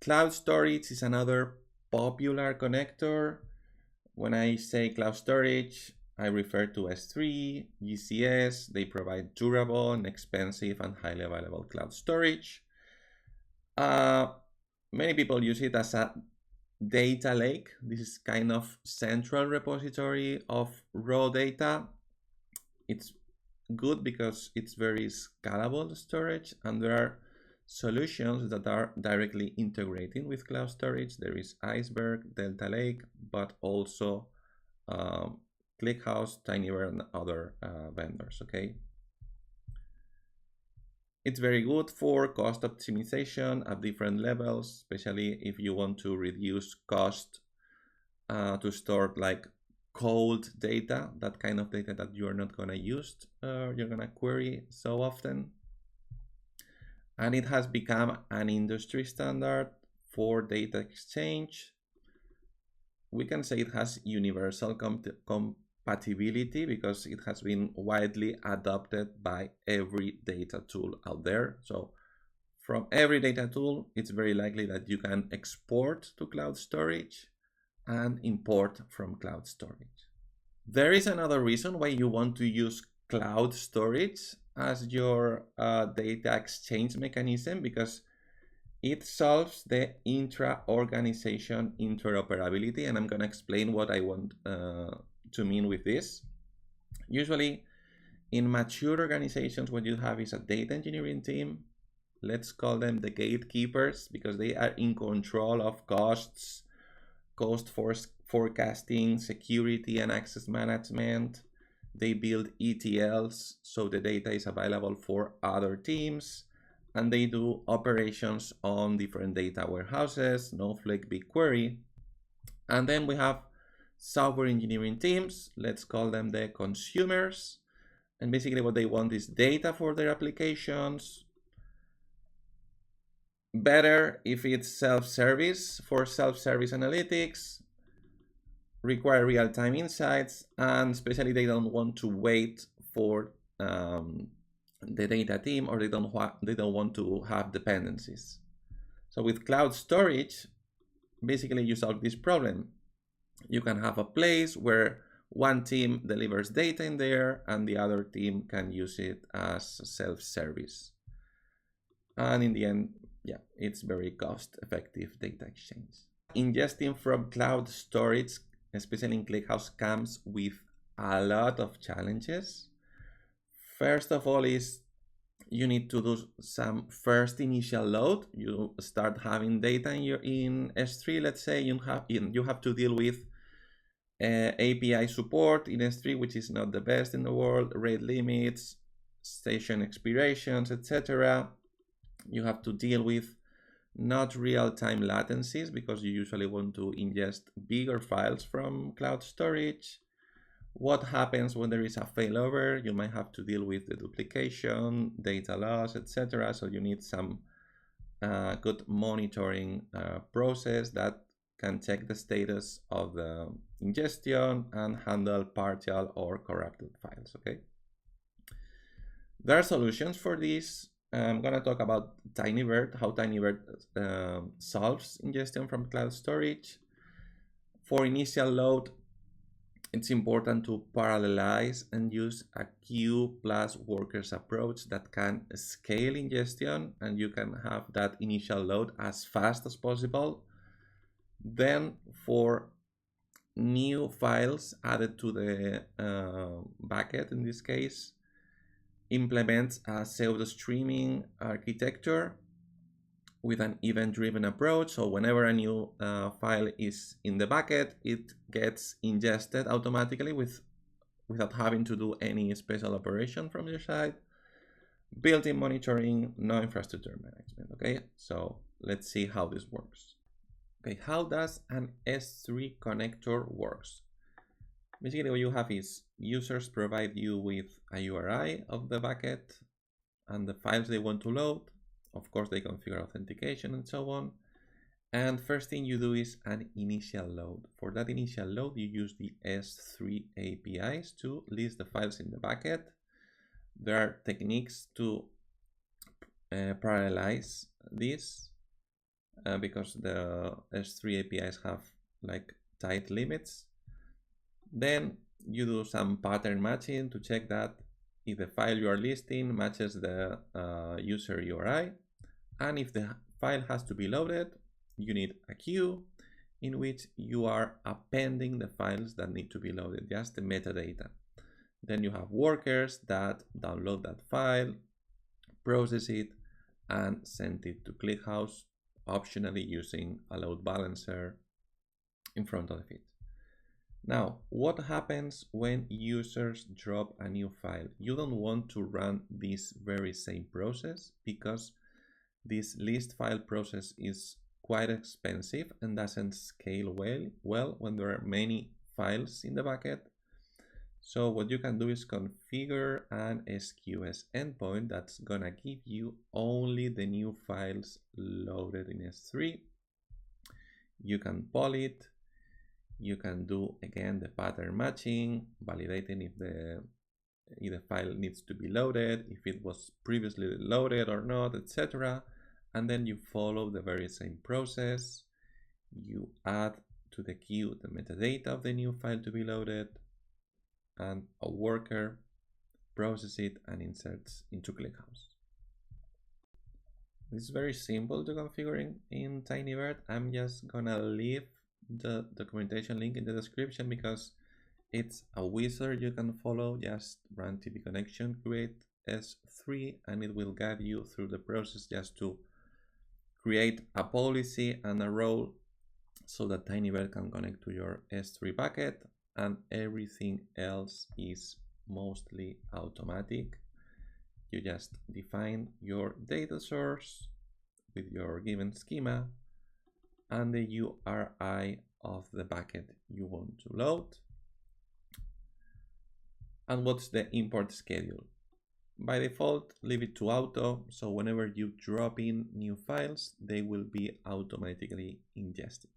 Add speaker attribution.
Speaker 1: Cloud storage is another popular connector. When I say cloud storage, I refer to S3, GCS. They provide durable, inexpensive, and highly available cloud storage. Many people use it as a data lake. This is kind of central repository of raw data. It's good because it's very scalable storage, and there are solutions that are directly integrating with cloud storage. There is Iceberg, Delta Lake, but also ClickHouse, Tinybird, and other vendors. Okay, it's very good for cost optimization at different levels, especially if you want to reduce cost to store like cold data, that kind of data that you're not going to use, you're going to query so often. And it has become an industry standard for data exchange. We can say it has universal compatibility because it has been widely adopted by every data tool out there. So from every data tool, it's very likely that you can export to cloud storage and import from cloud storage. There is another reason why you want to use cloud storage as your data exchange mechanism, because it solves the intra-organization interoperability, and I'm going to explain what I want to mean with this. Usually, in mature organizations, what you have is a data engineering team. Let's call them the gatekeepers, because they are in control of costs, cost forecasting, security and access management. They build ETLs so the data is available for other teams, and they do operations on different data warehouses, Snowflake, BigQuery. And then we have software engineering teams. Let's call them the consumers. And basically what they want is data for their applications. Better if it's self-service for self-service analytics, require real-time insights, and especially they don't want to wait for the data team, or they don't want to have dependencies. So with cloud storage, basically you solve this problem. You can have a place where one team delivers data in there and the other team can use it as self-service. And in the end, yeah, it's very cost-effective data exchange. Ingesting from cloud storage, especially in ClickHouse, comes with a lot of challenges. First of all is you need to do some first initial load. You start having data in S3, let's say. You have to deal with API support in S3, which is not the best in the world, rate limits, station expirations, etc. You have to deal with not real-time latencies, because you usually want to ingest bigger files from cloud storage. What happens when there is a failover? You might have to deal with the duplication, data loss, etc. So you need some good monitoring process that can check the status of the ingestion and handle partial or corrupted files. Okay. There are solutions for this. I'm going to talk about Tinybird, how Tinybird solves ingestion from cloud storage. For initial load, it's important to parallelize and use a queue plus workers approach that can scale ingestion, and you can have that initial load as fast as possible. Then for new files added to the bucket, in this case, implements a pseudo streaming architecture with an event-driven approach. So whenever a new file is in the bucket, it gets ingested automatically without having to do any special operation from your side. Built-in monitoring, no infrastructure management. Okay, so let's see how this works. Okay, how does an S3 connector works? Basically what you have is users provide you with a URI of the bucket and the files they want to load. Of course, they configure authentication and so on. And first thing you do is an initial load. For that initial load, you use the S3 APIs to list the files in the bucket. There are techniques to parallelize this. because the S3 APIs have like tight limits. Then you do some pattern matching to check that if the file you are listing matches the user URI, and if the file has to be loaded, you need a queue in which you are appending the files that need to be loaded, just the metadata. Then you have workers that download that file, process it, and send it to ClickHouse, optionally using a load balancer in front of it. Now, what happens when users drop a new file? You don't want to run this very same process because this list file process is quite expensive and doesn't scale well when there are many files in the bucket. So what you can do is configure an SQS endpoint that's gonna give you only the new files loaded in S3. You can poll it. You can do again the pattern matching, validating if the file needs to be loaded, if it was previously loaded or not, etc. And then you follow the very same process. You add to the queue the metadata of the new file to be loaded, and a worker processes it and inserts into ClickHouse. This is very simple to configure in Tinybird. I'm just gonna leave the documentation link in the description because it's a wizard you can follow. Just run TP connection, create S3, and it will guide you through the process just to create a policy and a role so that Tinybird can connect to your S3 bucket, and everything else is mostly automatic. You just define your data source with your given schema and the URI of the bucket you want to load. And what's the import schedule? By default, leave it to auto, so whenever you drop in new files, they will be automatically ingested.